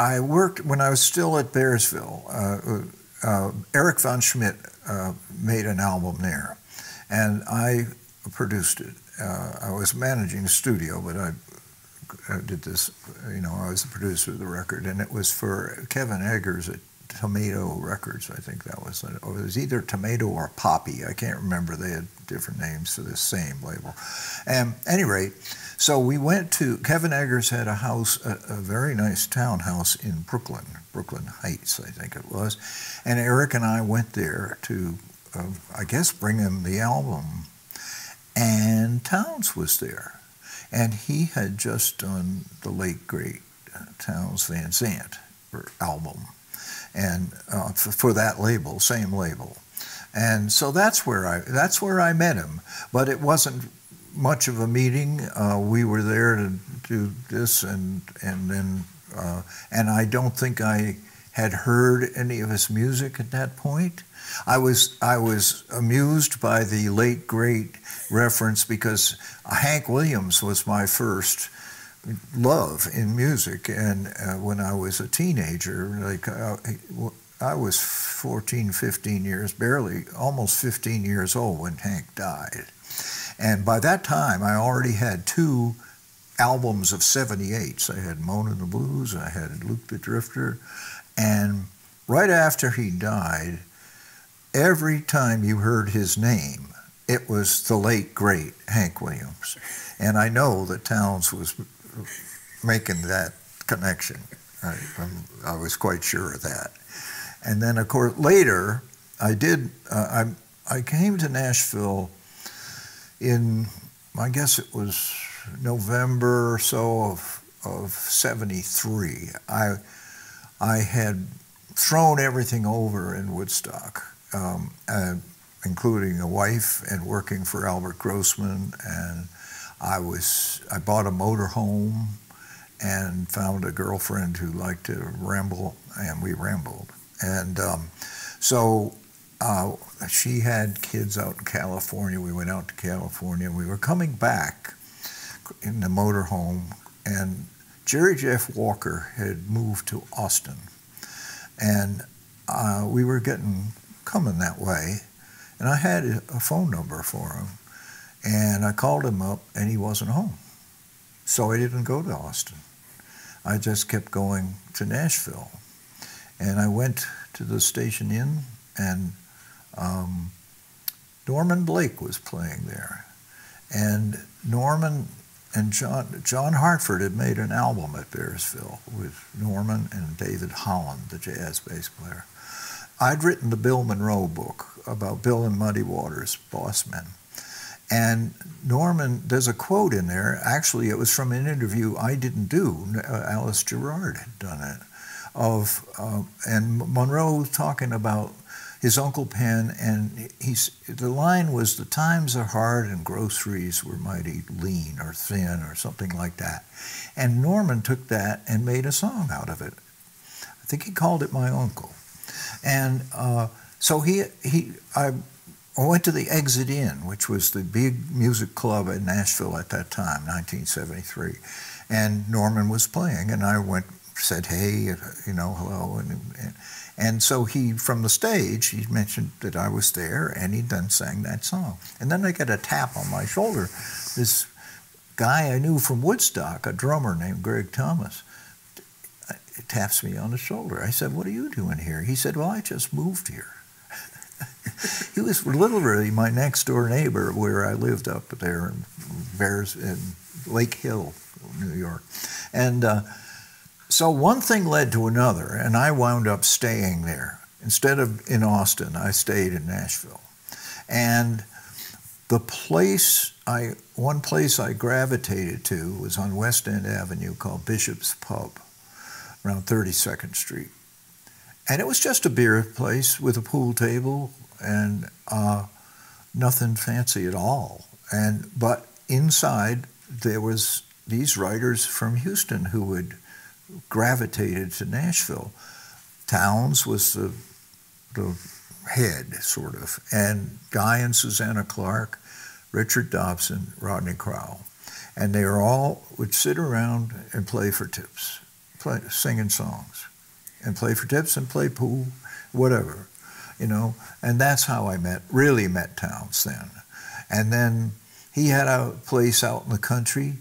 I worked, when I was still at Bearsville, Eric von Schmidt made an album there, and I produced it. I was managing the studio, but I did this, you know, I was the producer of the record, and it was for Kevin Eggers at Tomato Records, I think that was. It was either Tomato or Poppy. I can't remember. They had different names for this same label. And at any rate, so we went to, Kevin Eggers had a house, a very nice townhouse in Brooklyn Heights, I think it was. And Eric and I went there to, I guess, bring him the album. And Townes was there. And he had just done the late, great Townes Van Zandt album. And for that label, same label. And so that's where I met him. But it wasn't much of a meeting. We were there to do this, and I don't think I had heard any of his music at that point. I was amused by the late great reference, because Hank Williams was my first love in music, and when I was a teenager, like I was 14, 15 years, barely, almost 15 years old when Hank died. And by that time, I already had 2 albums of 78s. I had Mona the Blues, I had Luke the Drifter, and right after he died, every time you heard his name, it was the late, great Hank Williams. And I know that Townes was making that connection. I was quite sure of that. And then, of course, later, I came to Nashville in, I guess it was November or so of 73. I had thrown everything over in Woodstock, including a wife and working for Albert Grossman, and I bought a motor home and found a girlfriend who liked to ramble, and we rambled. And so she had kids out in California. We went out to California. We were coming back in the motor home, and Jerry Jeff Walker had moved to Austin. And we were coming that way, and I had a phone number for him. And I called him up, and he wasn't home. So I didn't go to Austin. I just kept going to Nashville. And I went to the Station Inn, and Norman Blake was playing there. And Norman and John Hartford had made an album at Bearsville with Norman and David Holland, the jazz bass player. I'd written the Bill Monroe book about Bill and Muddy Waters' boss men. And Norman, there's a quote in there, actually it was from an interview I didn't do, Alice Gerard had done it, and Monroe talking about his Uncle Pen, and the line was, "The times are hard and groceries were mighty lean or thin," or something like that. And Norman took that and made a song out of it. I think he called it My Uncle. And so I went to the Exit Inn, which was the big music club in Nashville at that time, 1973. And Norman was playing, and I said, hey, you know, hello. And so from the stage, he mentioned that I was there, and he then sang that song. And then I got a tap on my shoulder. This guy I knew from Woodstock, a drummer named Greg Thomas, taps me on the shoulder. I said, what are you doing here? He said, well, I just moved here. He was literally my next door neighbor where I lived up there in Lake Hill, New York. And so one thing led to another, and I wound up staying there. Instead of in Austin, I stayed in Nashville. And one place I gravitated to was on West End Avenue called Bishop's Pub, around 32nd Street. And it was just a beer place with a pool table and nothing fancy at all. But inside there was these writers from Houston who had gravitated to Nashville. Townes was the head, sort of, and Guy and Susanna Clark, Richard Dobson, Rodney Crowell. And they would sit around and play for tips. singing songs, and play for tips and play pool, whatever, you know. And that's how I really met Townes then. And then he had a place out in the country,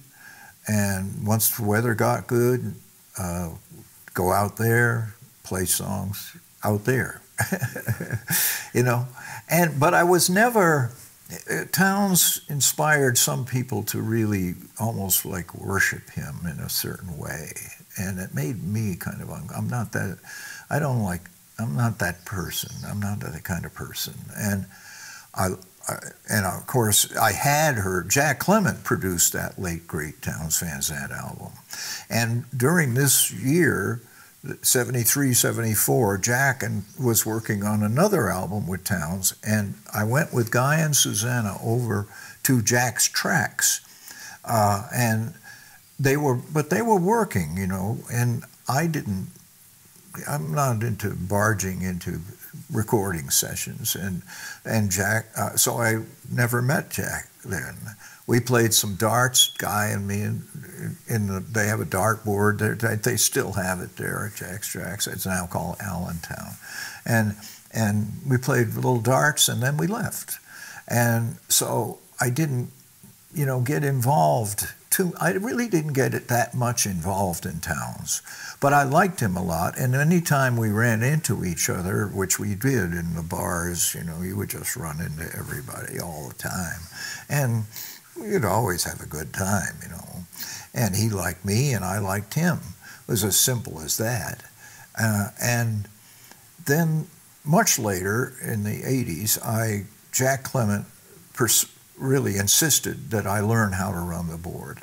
and once the weather got good, go out there, play songs out there, you know. But I was never, Townes inspired some people to really almost like worship him in a certain way. And it made me kind of, I'm not that person. I'm not that kind of person. And and of course, I had heard, Jack Clement produced that late, great Townes Van Zandt album. And during this year, 73, 74, Jack was working on another album with Townes, and I went with Guy and Susanna over to Jack's tracks. And they were working, you know, and I'm not into barging into recording sessions, and Jack, so I never met Jack then. We played some darts, Guy and me, they have a dart board there. They still have it there at Jack's Tracks. It's now called Allentown. And we played little darts, and then we left. And so I didn't, you know, get involved I really didn't get that much involved in Townes, but I liked him a lot. And any time we ran into each other, which we did in the bars, you know, you would just run into everybody all the time, and you'd always have a good time, you know. And he liked me, and I liked him. It was as simple as that. And then much later in the 80s, Jack Clement really insisted that I learn how to run the board.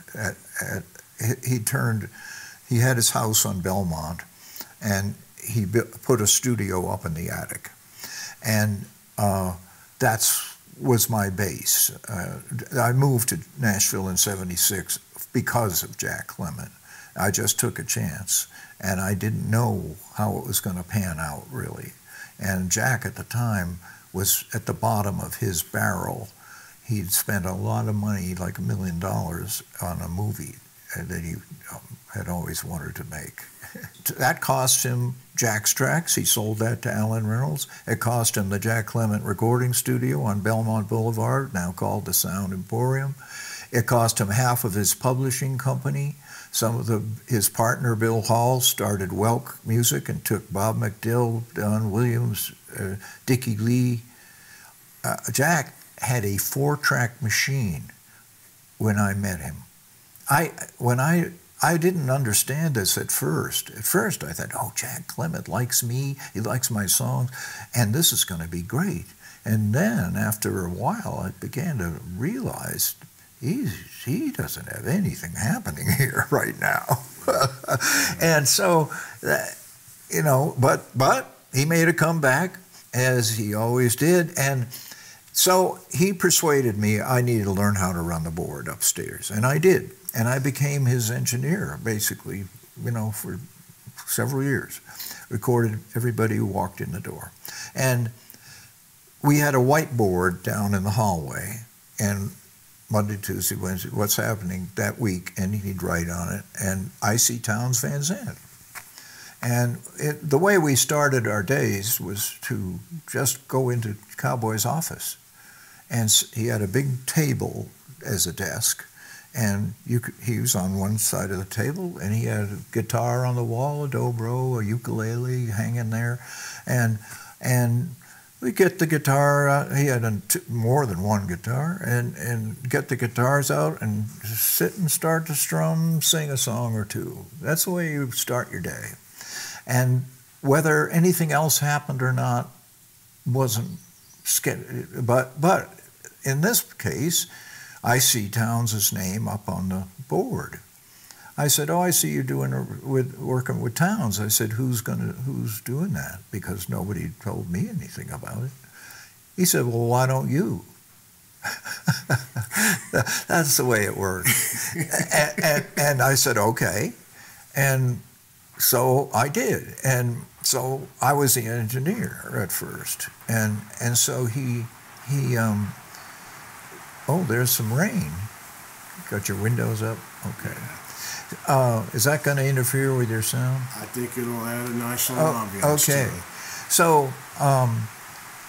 He had his house on Belmont, and he put a studio up in the attic, and that was my base. I moved to Nashville in '76 because of Jack Clement. I just took a chance, and I didn't know how it was going to pan out, really. And Jack at the time was at the bottom of his barrel. He'd spent a lot of money, like $1 million, on a movie that he had always wanted to make. That cost him Jack's Tracks. He sold that to Alan Reynolds. It cost him the Jack Clement recording studio on Belmont Boulevard, now called the Sound Emporium. It cost him half of his publishing company. His partner, Bill Hall, started Welk Music and took Bob McDill, Don Williams, Dickie Lee. Jack had a 4-track machine when I met him. I didn't understand this at first. At first I thought, oh, Jack Clement likes me, he likes my songs, and this is going to be great. And then after a while I began to realize he doesn't have anything happening here right now. And so, you know, but he made a comeback, as he always did, and so he persuaded me I needed to learn how to run the board upstairs, and I did. And I became his engineer, basically, you know, for several years. Recorded everybody who walked in the door. And we had a whiteboard down in the hallway, and Monday, Tuesday, Wednesday, what's happening that week, and he'd write on it, and I see Townes Van Zandt. And the way we started our days was to just go into Cowboy's office. And he had a big table as a desk, and he was on one side of the table, and he had a guitar on the wall, a dobro, a ukulele hanging there, and we get the guitar out. He had more than one guitar, and get the guitars out and sit and start to strum, sing a song or two. That's the way you start your day. And whether anything else happened or not wasn't but in this case, I see Townes' name up on the board. I said, oh, I see you're working with Townes. I said, who's doing that? Because nobody told me anything about it. He said, well, why don't you? That's the way it works. and I said, okay. And so I did. And so I was the engineer at first. And so oh, there's some rain. Got your windows up? Okay. Is that going to interfere with your sound? I think it'll add a nice little ambiance. Okay. To it. So,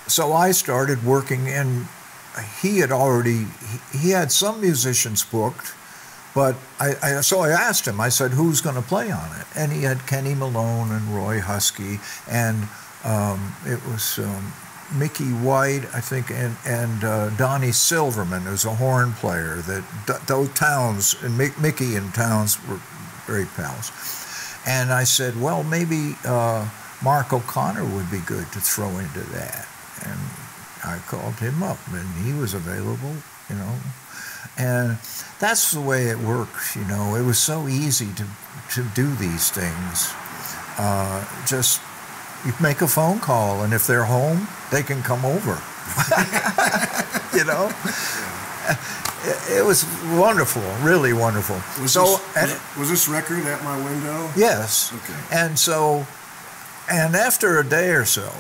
so I started working, and he had some musicians booked, but so I asked him, I said, who's going to play on it? And he had Kenny Malone and Roy Husky, and it was Mickey White, I think, and Donnie Silverman, who's a horn player. Those Towns, and Mickey and Towns were great pals. And I said, well, maybe Mark O'Connor would be good to throw into that. And I called him up, and he was available, you know. And that's the way it works, you know. It was so easy to do these things. Just you make a phone call, and if they're home, they can come over. You know? It was wonderful, really wonderful. Was this record at my window? Yes. Okay. And after a day or so,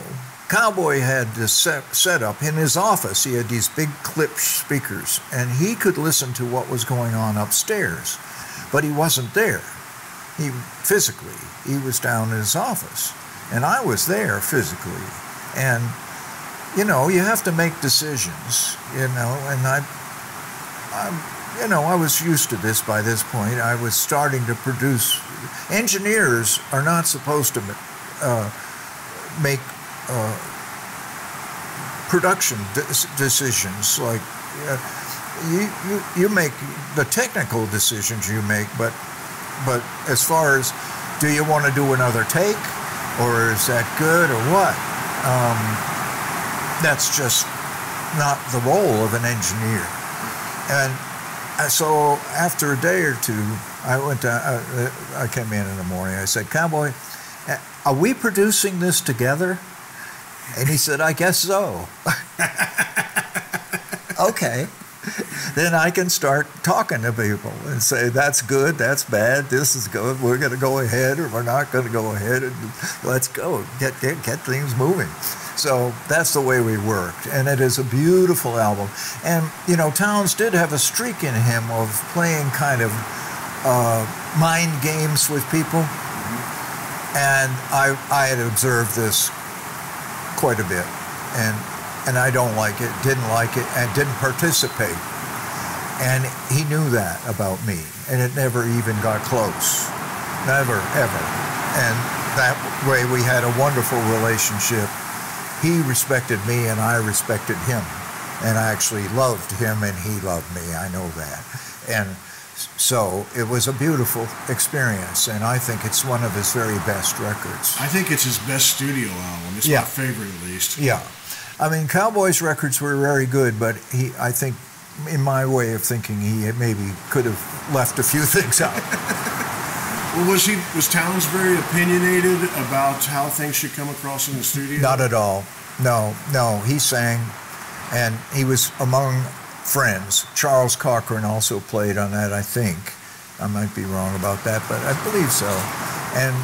Cowboy had this set up in his office. He had these big clip speakers, and he could listen to what was going on upstairs, but he wasn't there. He was down in his office, and I was there physically. And you know, you have to make decisions, you know, and I was used to this by this point. I was starting to produce. Engineers are not supposed to make production decisions. Like you make the technical decisions you make, but as far as do you want to do another take, or is that good, or what? That's just not the role of an engineer. And so after a day or two, I came in the morning. I said, Cowboy, are we producing this together? And he said, I guess so. Okay. Then I can start talking to people and say, that's good, that's bad, this is good, we're going to go ahead, or we're not going to go ahead, and let's go, get things moving. So that's the way we worked, and it is a beautiful album. And, you know, Towns did have a streak in him of playing kind of mind games with people, and I had observed this quite a bit, and I don't like it, didn't like it, and didn't participate. And he knew that about me, and it never even got close. Never, ever. And that way we had a wonderful relationship. He respected me, and I respected him. And I actually loved him, and he loved me. I know that. And so it was a beautiful experience, and I think it's one of his very best records. I think it's his best studio album. It's my favorite, at least. Yeah. I mean, Cowboy's records were very good, but I think, in my way of thinking, he maybe could have left a few things out. Well, was Towns very opinionated about how things should come across in the studio? Not at all. No. He sang, and he was among friends. Charles Cochran also played on that, I think. I might be wrong about that, but I believe so. And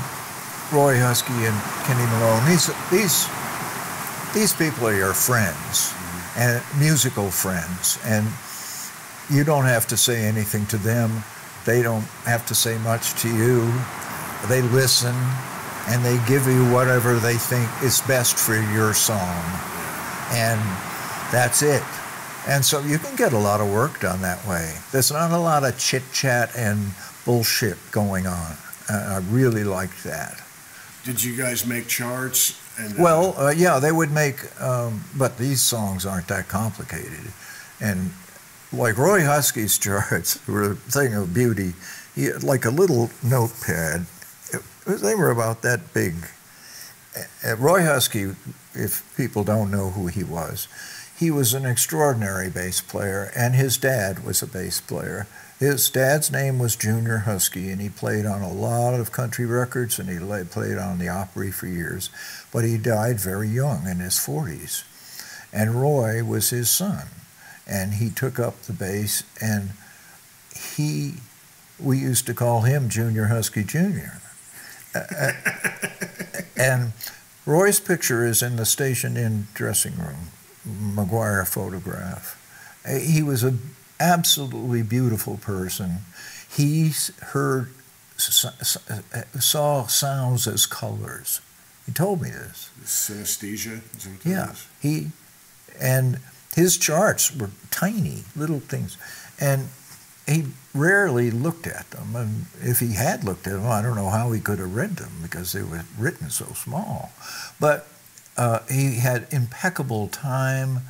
Roy Husky and Kenny Malone. These people are your friends, and musical friends, and you don't have to say anything to them. They don't have to say much to you. They listen, and they give you whatever they think is best for your song, and that's it. And so you can get a lot of work done that way. There's not a lot of chit-chat and bullshit going on. I really liked that. Did you guys make charts? Well, yeah, they would make, but these songs aren't that complicated. And like Roy Husky's charts were a thing of beauty. He had like a little notepad. They were about that big. Roy Husky, if people don't know who he was an extraordinary bass player, and his dad was a bass player. His dad's name was Junior Husky, and he played on a lot of country records, and he played on the Opry for years, but he died very young, in his 40s. And Roy was his son, and he took up the bass, and we used to call him Junior Husky Jr. And Roy's picture is in the Station Inn dressing room, McGuire photograph. He was an absolutely beautiful person. He heard saw sounds as colors. He told me this. Synesthesia? Is that what that Yeah, is? And his charts were tiny, little things. And he rarely looked at them. And if he had looked at them, I don't know how he could have read them because they were written so small. But he had impeccable time,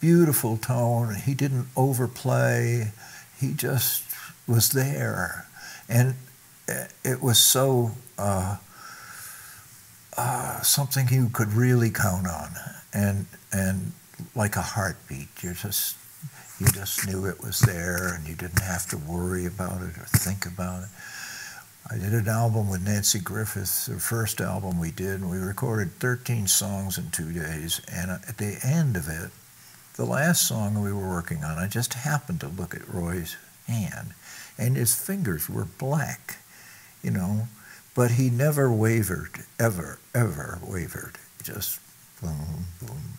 beautiful tone. He didn't overplay. He just was there. And it was so something you could really count on. And like a heartbeat, you just knew it was there, and you didn't have to worry about it or think about it. I did an album with Nancy Griffith, the first album we did, and we recorded 13 songs in 2 days. And at the end of it, the last song we were working on, I just happened to look at Roy's hand, and his fingers were black, you know, but he never wavered, ever wavered, just boom, boom.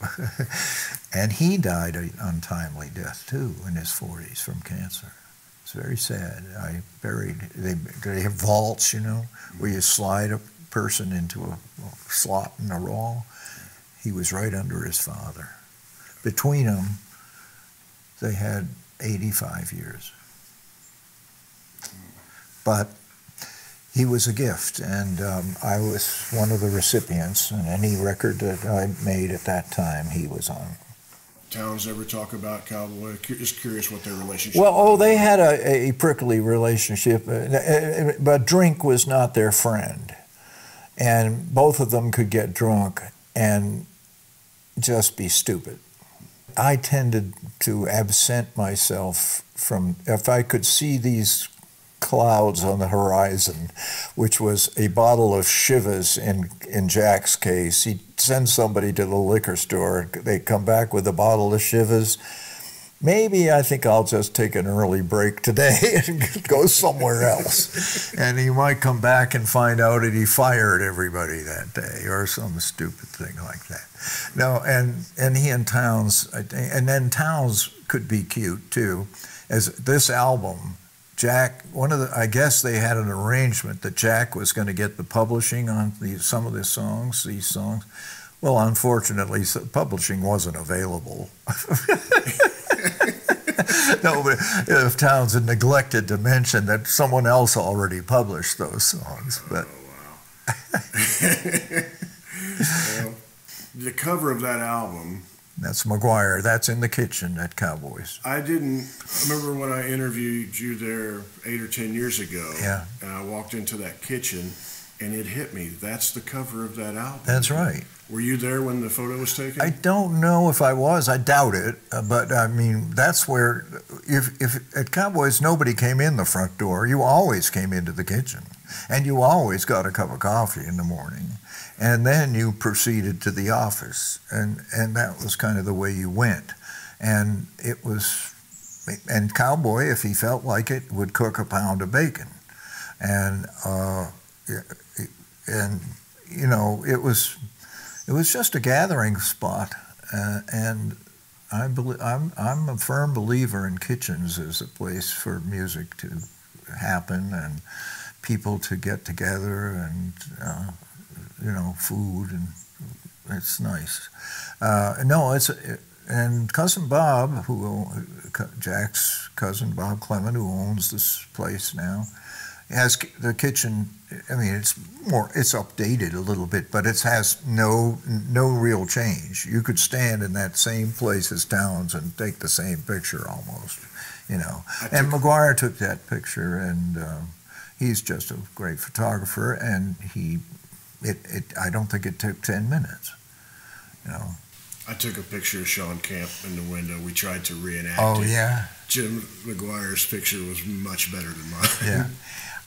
And he died an untimely death, too, in his 40s from cancer. It's very sad. They have vaults, you know, where you slide a person into a slot in a wall. He was right under his father. Between them, they had 85 years. But he was a gift, and I was one of the recipients, and any record that I made at that time, he was on. Towns ever talk about Cowboy? Just curious what their relationship was. Well, was. They had a prickly relationship, but drink was not their friend. And both of them could get drunk and just be stupid. I tended to absent myself from, if I could see these clouds on the horizon, which was a bottle of Chivas in Jack's case. He'd send somebody to the liquor store, they'd come back with a bottle of Chivas. Maybe I think I'll just take an early break today and go somewhere else. And he might come back and find out that he fired everybody that day or some stupid thing like that. No, and he and Towns, and then Towns could be cute too. As this album, Jack, I guess they had an arrangement that Jack was going to get the publishing on some of these songs. Well, unfortunately, publishing wasn't available. No, but if Towns had neglected to mention that someone else already published those songs. But well, the cover of that album. That's McGuire. That's in the kitchen at Cowboys. I remember when I interviewed you there 8 or 10 years ago. Yeah. And I walked into that kitchen, and it hit me. That's the cover of that album. That's right. Were you there when the photo was taken? I don't know if I was. I doubt it. But I mean, that's where, if at Cowboys nobody came in the front door, you always came into the kitchen, and you always got a cup of coffee in the morning. And then you proceeded to the office, and that was kind of the way you went. And Cowboy, if he felt like it, would cook a pound of bacon. And you know, it was just a gathering spot. And I'm a firm believer in kitchens as a place for music to happen and people to get together and you know, food, and it's nice. And Cousin Bob, Jack's cousin Bob Clement, who owns this place now, has the kitchen. I mean, it's updated a little bit, but it has no real change. You could stand in that same place as Towns and take the same picture almost, you know. And McGuire took that picture, and he's just a great photographer, and I don't think it took 10 minutes, you know. I took a picture of Sean Camp in the window. We tried to reenact it. Oh, yeah. Jim McGuire's picture was much better than mine. Yeah.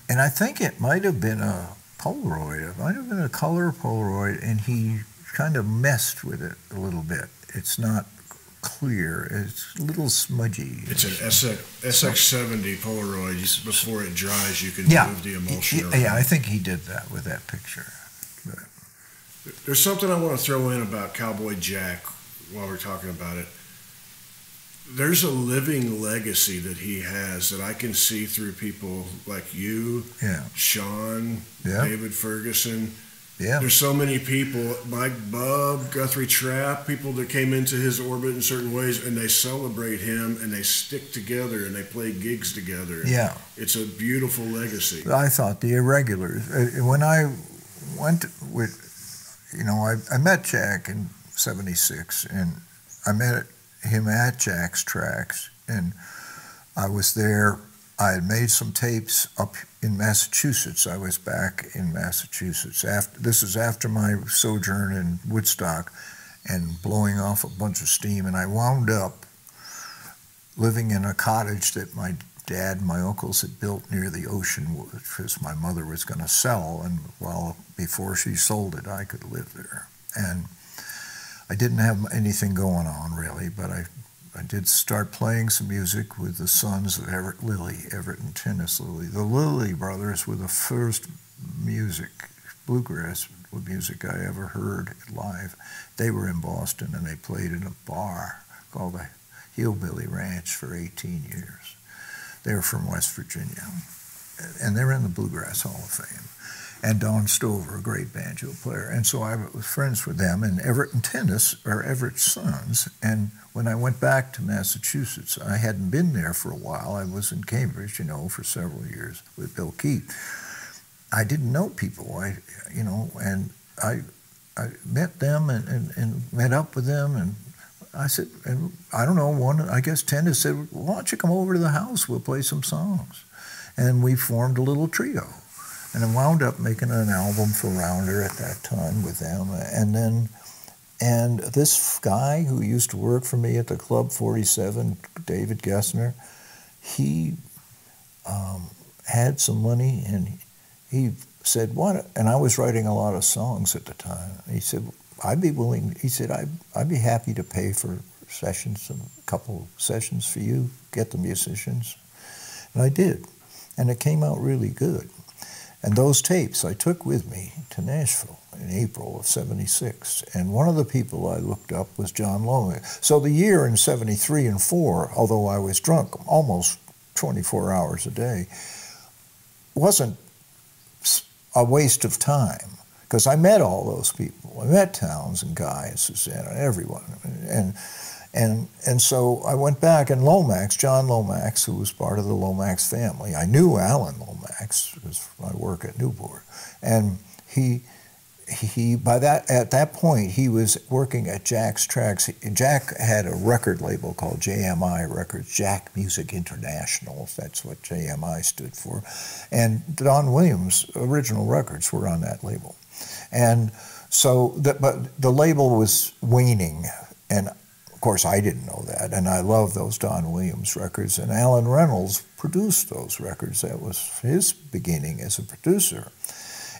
And I think it might have been a Polaroid. It might have been a color Polaroid, and he kind of messed with it a little bit. It's not clear. It's a little smudgy. It's an SX70 Polaroid. Before it dries, you can move the emulsion around. Yeah, I think he did that with that picture. But there's something I want to throw in about Cowboy Jack while we're talking about it. there's a living legacy that he has that I can see through people like you, Sean, David Ferguson. Yeah. There's so many people, Mike Bub, Guthrie Trapp, people that came into his orbit in certain ways, and they celebrate him, and they stick together, and they play gigs together. Yeah. It's a beautiful legacy. I thought the Irregulars, when I went with, I met Jack in '76, and I met him at Jack's Tracks, and I was there. I had made some tapes up in Massachusetts. I was back in Massachusetts. This is after my sojourn in Woodstock and blowing off a bunch of steam, and I wound up living in a cottage that my dad and my uncles had built near the ocean, because my mother was going to sell, and before she sold it, I could live there. And I didn't have anything going on, really, but I did start playing some music with the sons of Everett and Tennis Lilly. The Lilly brothers were the first bluegrass music I ever heard live. They were in Boston, and they played in a bar called the Hillbilly Ranch for 18 years. They were from West Virginia, and they're in the Bluegrass Hall of Fame. And Don Stover, a great banjo player. And so I was friends with them, and Everett and Tennis are Everett's sons. And when I went back to Massachusetts, I hadn't been there for a while. I was in Cambridge, for several years with Bill Keith. I didn't know people, and I met them and met up with them, and I said, and I don't know, I guess Tennis said, well, why don't you come over to the house, we'll play some songs. And we formed a little trio. And I wound up making an album for Rounder at that time with them. And this guy who used to work for me at the Club 47, David Gessner, he had some money, and he said, what? And I was writing a lot of songs at the time. He said, I'd be happy to pay for sessions, a couple of sessions for you, get the musicians. And I did. And it came out really good. And those tapes I took with me to Nashville in April of '76. And one of the people I looked up was John Lomax. So the year in '73 and '4, although I was drunk almost 24 hours a day, wasn't a waste of time, because I met all those people. I met Towns and Guy and Susanna and everyone. And so I went back, and John Lomax, who was part of the Lomax family, I knew Alan Lomax, because I work at Newport, and at that point he was working at Jack's Tracks. Jack had a record label called JMI Records, Jack Music International. That's what JMI stood for, and Don Williams' original records were on that label, and so but the label was waning, and of course, I didn't know that, and I love those Don Williams records, and Alan Reynolds produced those records. That was his beginning as a producer.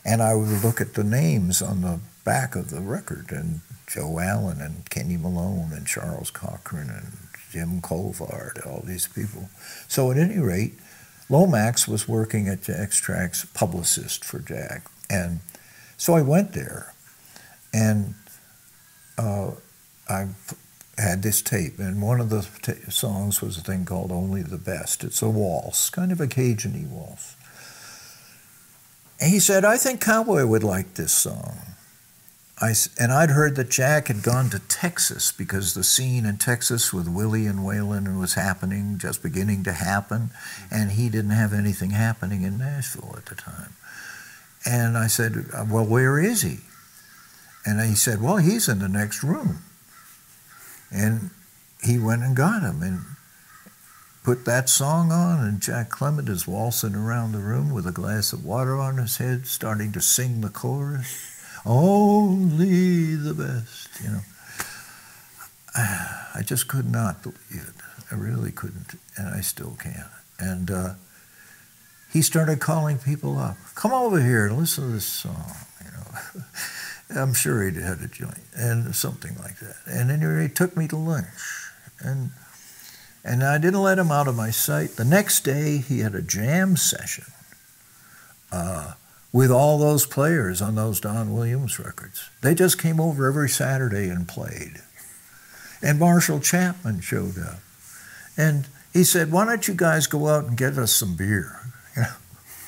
And I would look at the names on the back of the record, and Joe Allen and Kenny Malone and Charles Cochran and Jim Colvard, all these people. So at any rate, Lomax was working at Jack's Tracks, publicist for Jack. And so I went there, and I had this tape, and one of the songs was a thing called Only the Best. It's a waltz, kind of a Cajun-y waltz. And he said, I think Cowboy would like this song. And I'd heard that Jack had gone to Texas, because the scene in Texas with Willie and Waylon was happening, just beginning to happen, and he didn't have anything happening in Nashville at the time. And I said, well, where is he? And he said, well, he's in the next room. And he went and got him and put that song on, and Jack Clement is waltzing around the room with a glass of water on his head, starting to sing the chorus. Only the best, I just could not believe it. I really couldn't, and I still can't. And he started calling people up. Come over here and listen to this song, I'm sure he'd had a joint, and something like that. And anyway, he took me to lunch, and I didn't let him out of my sight. The next day, he had a jam session with all those players on those Don Williams records. They just came over every Saturday and played. And Marshall Chapman showed up. And he said, why don't you guys go out and get us some beer?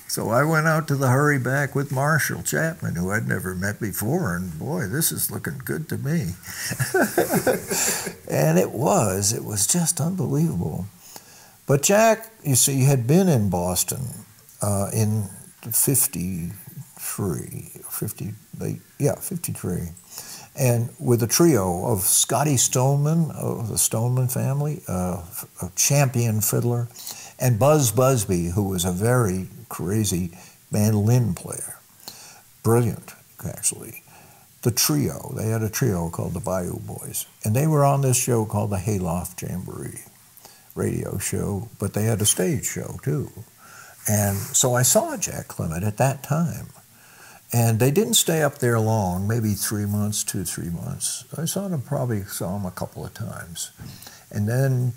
So I went out to the hurry back with Marshall Chapman, who I'd never met before, and boy, this is looking good to me. And it was just unbelievable. But Jack, you see, had been in Boston in 53, and with a trio of Scotty Stoneman, of the Stoneman family, a champion fiddler, and Buzz Busby, who was a very crazy mandolin player. Brilliant, actually. The trio, they had a trio called the Bayou Boys, and they were on this show called the Hayloft Jamboree radio show, but they had a stage show too. And so I saw Jack Clement at that time. And they didn't stay up there long, maybe 3 months, 2-3 months. I saw him a couple of times. And then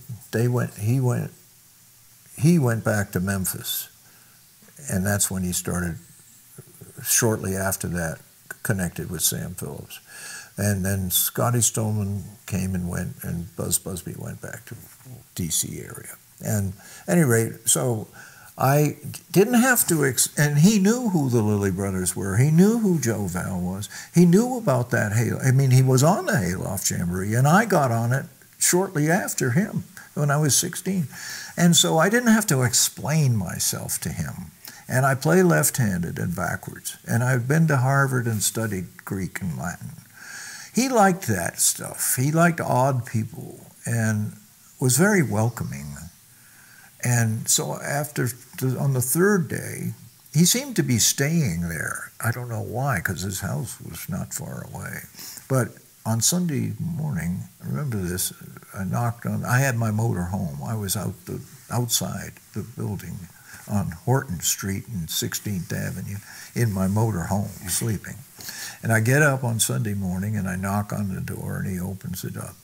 he went back to Memphis. And that's when he started, shortly after that, connected with Sam Phillips. And then Scotty Stoneman came and went, and Buzz Busby went back to D.C. area. And at any rate, so I didn't have to, and he knew who the Lilly Brothers were. He knew who Joe Val was. He knew about that he was on the Hayloft Jamboree, and I got on it shortly after him when I was 16. And so I didn't have to explain myself to him. And I play left-handed and backwards. And I've been to Harvard and studied Greek and Latin. He liked that stuff. He liked odd people and was very welcoming. And so on the third day, he seemed to be staying there. I don't know why, because his house was not far away. But on Sunday morning, I remember this, I had my motor home. I was outside the building on Horton Street and 16th Avenue in my motor home, sleeping. And I get up on Sunday morning and I knock on the door and he opens it up.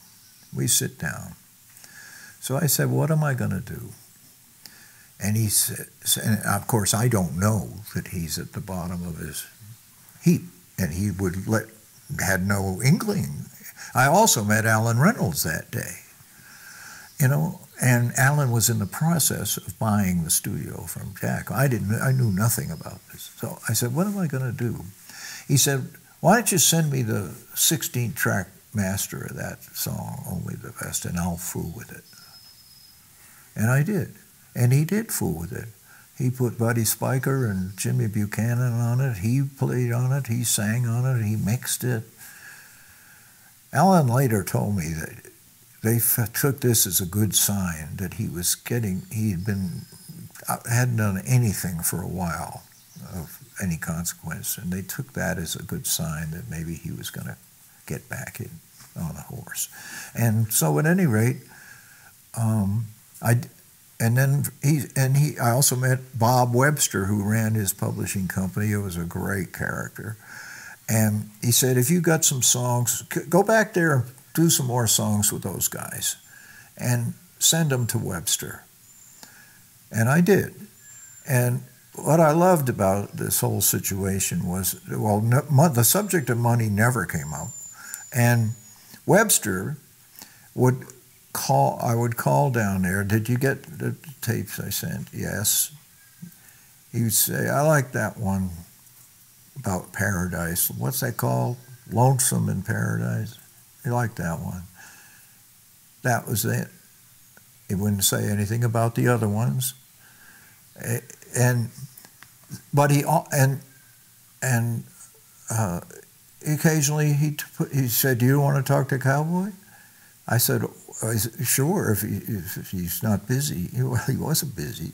We sit down. So I said, what am I going to do? And he said, and of course I don't know that he's at the bottom of his heap, and he had no inkling. I also met Alan Reynolds that day, and Alan was in the process of buying the studio from Jack. I knew nothing about this. So I said, what am I going to do? He said, why don't you send me the 16-track master of that song, Only the Best, and I'll fool with it. And I did. And he did fool with it. He put Buddy Spiker and Jimmy Buchanan on it. He played on it. He sang on it. He mixed it. Alan later told me that they took this as a good sign that hadn't done anything for a while of any consequence, and they took that as a good sign that maybe he was going to get back on a horse. And so at any rate, I also met Bob Webster, who ran his publishing company. It was a great character. And he said, if you got some songs, go back there and do some more songs with those guys and send them to Webster. And I did. And what I loved about this whole situation was, the subject of money never came up. And Webster I would call down there, did you get the tapes I sent? Yes. He would say, I like that one about paradise. What's that called? Lonesome in Paradise. He liked that one. That was it. He wouldn't say anything about the other ones. Occasionally he said, do you want to talk to Cowboy? I said, sure, if he's not busy. Well, he wasn't busy.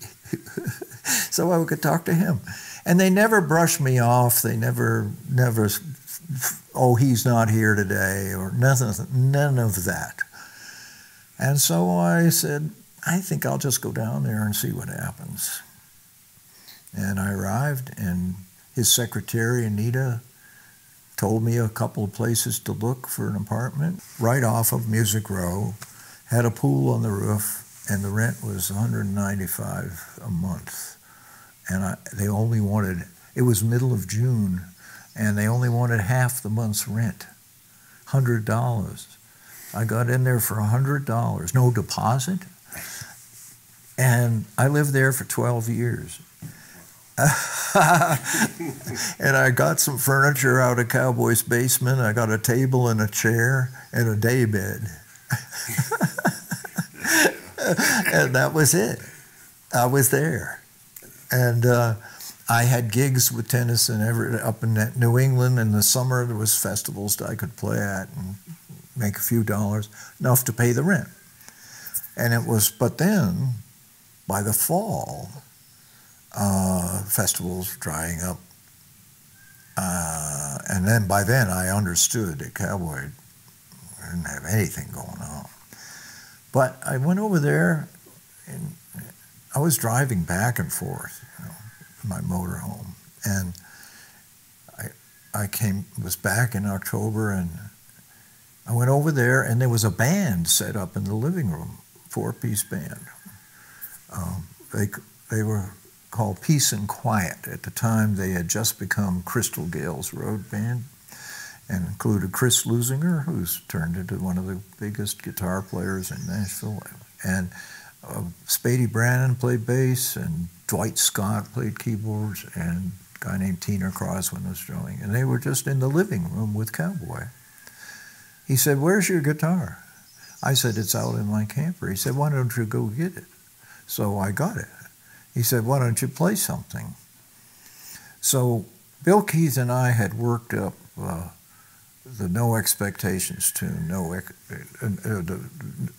So I could talk to him. And they never brushed me off. They never, oh, he's not here today, or none of that. And so I said, I think I'll just go down there and see what happens. And I arrived, and his secretary, Anita, told me a couple of places to look for an apartment right off of Music Row, had a pool on the roof, and the rent was $195 a month. And they only wanted, it was middle of June, and they only wanted half the month's rent, $100. I got in there for $100, no deposit, And I lived there for 12 years. And I got some furniture out of Cowboy's basement. I got a table and a chair and a day bed. And that was it. I was there. And I had gigs with Tennyson up in New England. In the summer, there was festivals that I could play at and make a few dollars, enough to pay the rent. And it was, but then, by the fall, festivals drying up. And then by then I understood that Cowboy didn't have anything going on. But I went over there and I was driving back and forth, in my motorhome. And I was back in October, and I went over there, and there was a band set up in the living room, 4-piece band. They were called Peace and Quiet. At the time, they had just become Crystal Gales Road Band, and included Chris Lusinger, who's turned into one of the biggest guitar players in Nashville, and Spady Brannon played bass, and Dwight Scott played keyboards, and a guy named Tina Croswin was drumming, and they were just in the living room with Cowboy. He said, "Where's your guitar?" I said, "It's out in my camper." He said, "Why don't you go get it?" So I got it. He said, "Why don't you play something?" So Bill Keith and I had worked up the No Expectations tune, the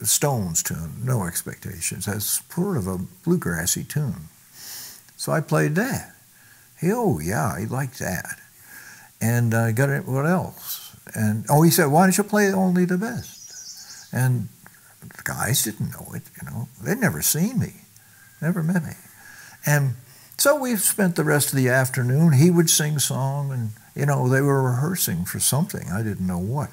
Stones tune, No Expectations, as sort of a bluegrassy tune. So I played that. He liked that. And I got it, what else? And, he said, "Why don't you play Only the Best?" And the guys didn't know it, They'd never seen me, never met me. And so we spent the rest of the afternoon. He would sing song, and, they were rehearsing for something. I didn't know what.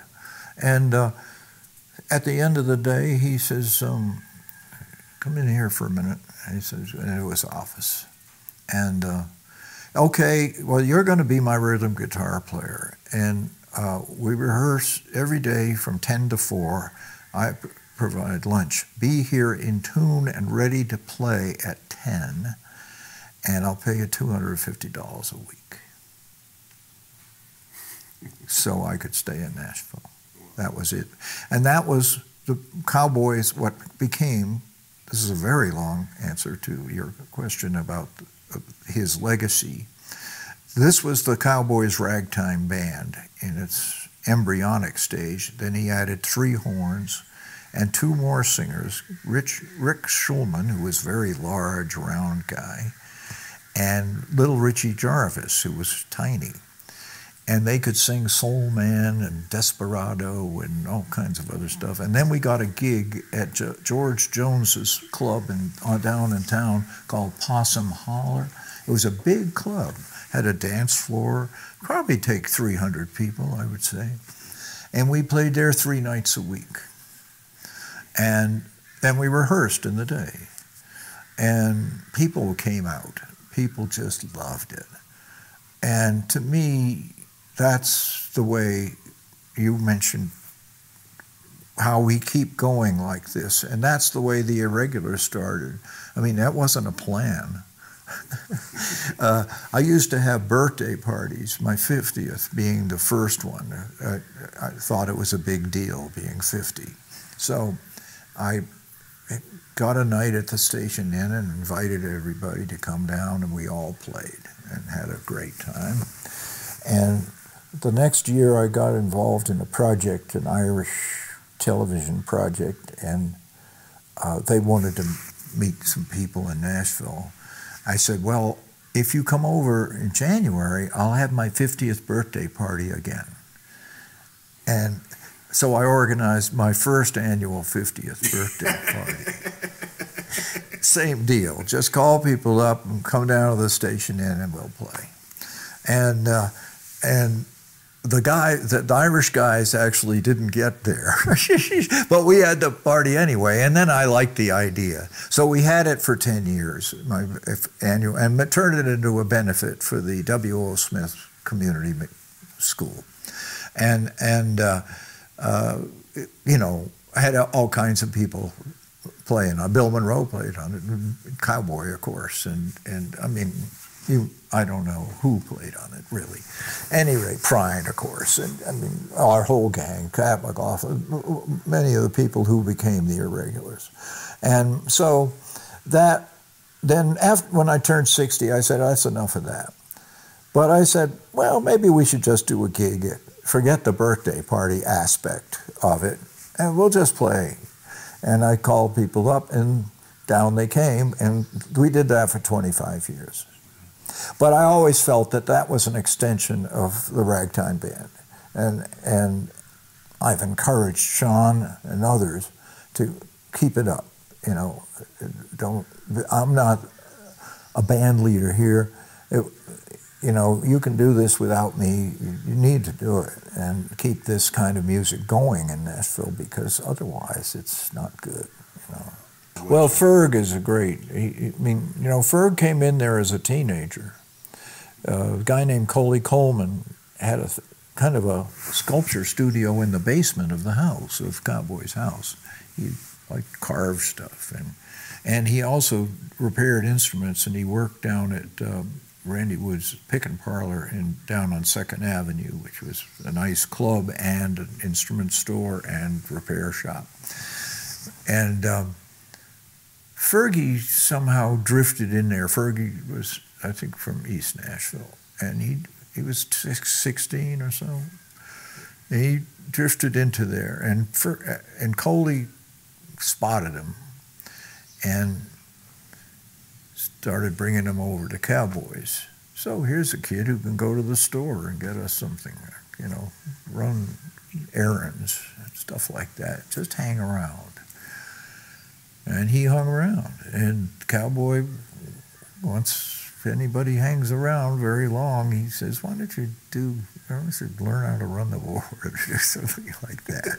And at the end of the day, he says, "Come in here for a minute." And he says, into his office. And, "Okay, well, you're going to be my rhythm guitar player." And we rehearse every day from 10 to 4. I provide lunch. Be here in tune and ready to play at 10, and I'll pay you $250 a week. So I could stay in Nashville. That was it. And that was the Cowboys, what became, this is a very long answer to your question about his legacy. This was the Cowboys ragtime band in its embryonic stage. Then he added 3 horns and 2 more singers, Rick Schulman, who was a very large, round guy, and little Richie Jarvis, who was tiny. And they could sing Soul Man and Desperado and all kinds of other stuff. And then we got a gig at George Jones's club down in town called Possum Holler. It was a big club, had a dance floor, probably take 300 people, I would say. And we played there 3 nights a week. And then we rehearsed in the day. And people came out. People just loved it. And to me, that's the way you mentioned how we keep going like this. And that's the way the Irregulars started. I mean, that wasn't a plan. I used to have birthday parties, my 50th being the first one. I thought it was a big deal being 50. So I got a night at the Station Inn and invited everybody to come down, and we all played and had a great time. And the next year I got involved in a project, an Irish television project, and they wanted to meet some people in Nashville. I said, "Well, if you come over in January, I'll have my 50th birthday party again." And so I organized my first annual 50th birthday party. Same deal. Just call people up and come down to the Station Inn and we'll play. And the Irish guys actually didn't get there, but we had the party anyway. And then I liked the idea, so we had it for 10 years, my annual, and turned it into a benefit for the W.O. Smith Community School, and I had all kinds of people playing on. Bill Monroe played on it, and Cowboy, of course, and I mean, I don't know who played on it really. Any rate, Prine, of course, and I mean our whole gang, Cap McLaughlin, many of the people who became the Irregulars, and so that then when I turned 60, I said that's enough of that. But I said, well, maybe we should just do a gig. Forget the birthday party aspect of it, and we'll just play. And I called people up, and down they came, and we did that for 25 years. But I always felt that that was an extension of the ragtime band. And I've encouraged Sean and others to keep it up. You know, I'm not a band leader here. You know, you can do this without me. You need to do it and keep this kind of music going in Nashville, because otherwise it's not good, you know. Well, Ferg is a great, I mean, you know, Ferg came in there as a teenager. A guy named Coley Coleman had a kind of a sculpture studio in the basement of the house, of Cowboy's house. He like carved stuff, and he also repaired instruments, and he worked down at Randy Wood's Pick and Parlor down on 2nd Avenue, which was a nice club and an instrument store and repair shop. And Fergie somehow drifted in there. Fergie was, I think, from East Nashville, and he was 16 or so. And he drifted into there, and Coley spotted him and started bringing him over to Cowboys. So here's a kid who can go to the store and get us something, you know, run errands, stuff like that, just hang around. And he hung around. And Cowboy, once anybody hangs around very long, he says, why don't you learn how to run the board or something like that,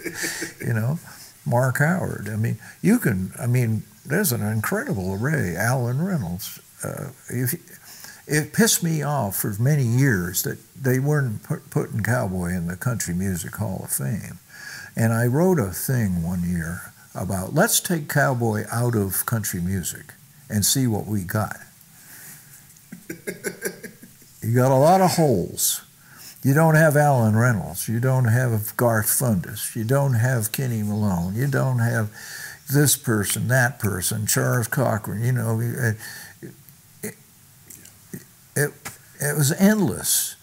you know? Mark Howard, I mean, there's an incredible array. Alan Reynolds. It pissed me off for many years that they weren't putting Cowboy in the Country Music Hall of Fame. And I wrote a thing one year about, let's take Cowboy out of country music and see what we got. You got a lot of holes. You don't have Alan Reynolds. You don't have Garth Fundus. You don't have Kenny Malone. You don't have this person, that person, Charles Cochran. You know, it was endless.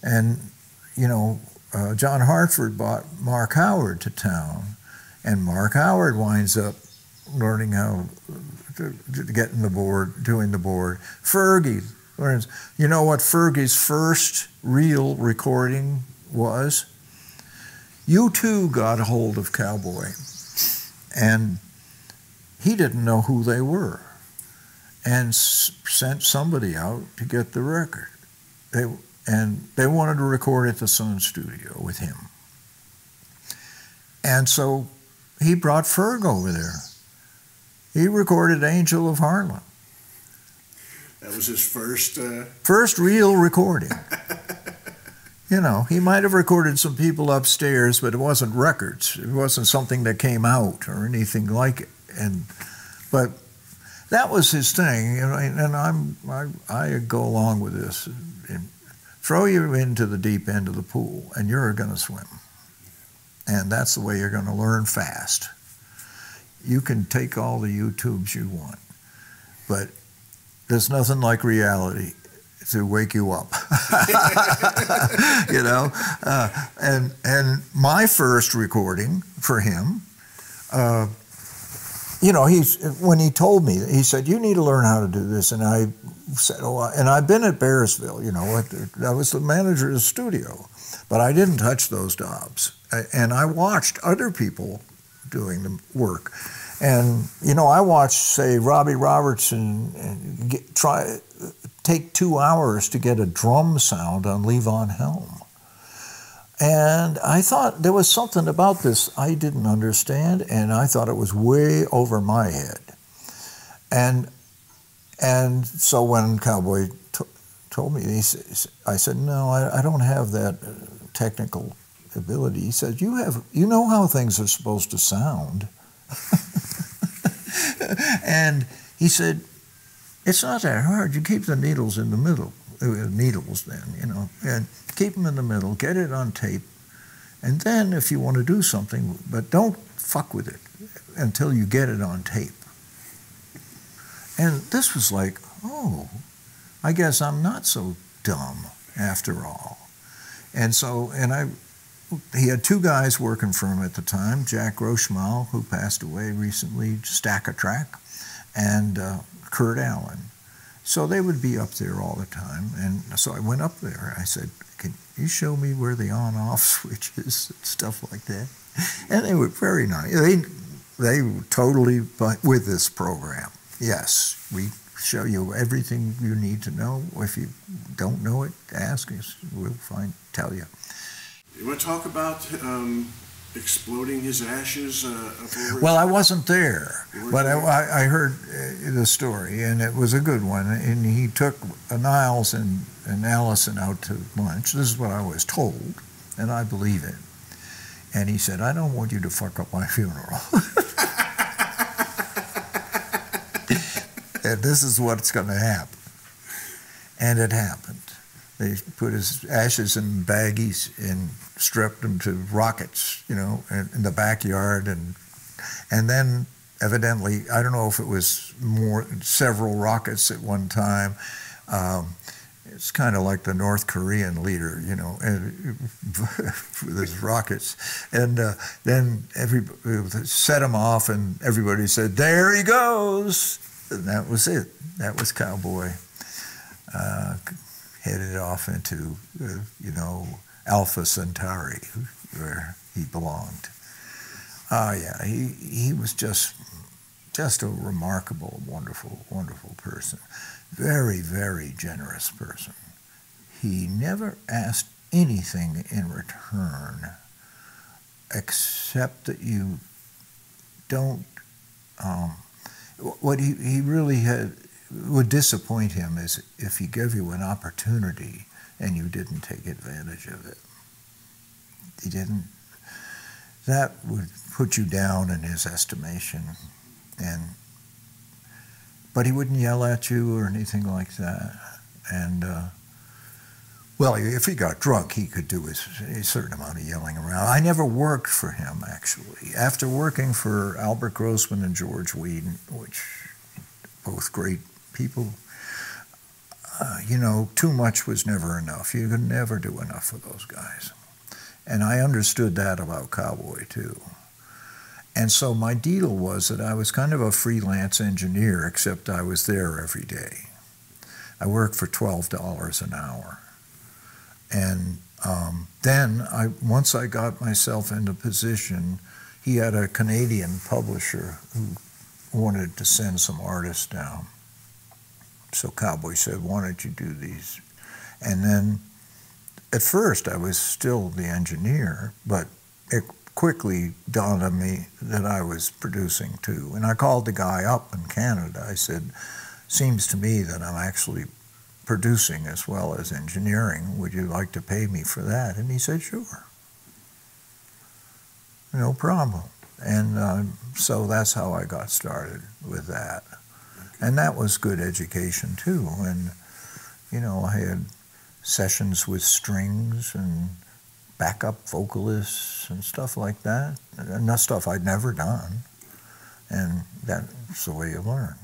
And, you know, John Hartford brought Mark Howard to town, and Mark Howard winds up learning how to get in the board, doing the board. Fergie learns. You know what Fergie's first real recording was? U2 got a hold of Cowboy, and he didn't know who they were, and sent somebody out to get the record. They wanted to record at the Sun Studio with him. And so he brought Ferg over there. He recorded Angel of Harlem. That was his first... First real recording. You know, he might have recorded some people upstairs, but it wasn't records. It wasn't something that came out or anything like it. But that was his thing, you know, and I go along with this. Throw you into the deep end of the pool, and you're going to swim. And that's the way you're going to learn fast. You can take all the YouTubes you want, but there's nothing like reality to wake you up. You know, and my first recording for him, you know, when he told me, he said, you need to learn how to do this. And I said, oh, and I've been at Bearsville, you know, I was the manager of the studio, but I didn't touch those knobs. And I watched other people doing the work. And, you know, I watched, say, Robbie Robertson take 2 hours to get a drum sound on Levon Helm. And I thought there was something about this I didn't understand, and I thought it was way over my head. And so when Cowboy told me, I said, no, I don't have that technical ability. He said, you know how things are supposed to sound. And he said, it's not that hard. You keep the needles in the middle, needles then, you know, and keep them in the middle, get it on tape, and then if you want to do something, but don't fuck with it until you get it on tape. And this was like, oh, I guess I'm not so dumb after all. And so, he had two guys working for him at the time, Jack Rochmal, who passed away recently, Stack a Track, and Kurt Allen. So they would be up there all the time. And so I went up there. I said, can you show me where the on-off switch is and stuff like that? And they were very nice. They were totally with this program. Yes, we show you everything you need to know. If you don't know it, ask us. We'll tell you. You want to talk about exploding his ashes? Well, I wasn't there, but I heard the story, and it was a good one. And he took Niles and Allison out to lunch. This is what I was told, and I believe it. And he said, I don't want you to fuck up my funeral. And this is what's going to happen. And it happened. They put his ashes in baggies and strapped them to rockets, you know, in the backyard. And then evidently, I don't know if it was several rockets at one time. It's kind of like the North Korean leader, you know, with his rockets. And then everybody set him off, and everybody said, there he goes. And that was it. That was Cowboy. Headed off into, you know, Alpha Centauri, where he belonged. Yeah, he was just a remarkable, wonderful, wonderful person. Very, very generous person. He never asked anything in return except that you don't, what he really would disappoint him is if he gave you an opportunity and you didn't take advantage of it. He didn't. That would put you down in his estimation. But he wouldn't yell at you or anything like that. And, well, if he got drunk, he could do a certain amount of yelling around. I never worked for him, actually. After working for Albert Grossman and George Whedon, which both great people, you know, too much was never enough. You could never do enough for those guys. And I understood that about Cowboy, too. And so my deal was that I was kind of a freelance engineer, except I was there every day. I worked for $12 an hour. And then, once I got myself into position, he had a Canadian publisher who wanted to send some artists down. So Cowboy said, why don't you do these? And then, at first, I was still the engineer, but it quickly dawned on me that I was producing too. And I called the guy up in Canada. I said, seems to me that I'm actually producing as well as engineering. Would you like to pay me for that? And he said, sure. No problem. And so that's how I got started with that. And that was good education too. And, you know, I had sessions with strings and backup vocalists and stuff like that. And that's stuff I'd never done. And that's the way you learn.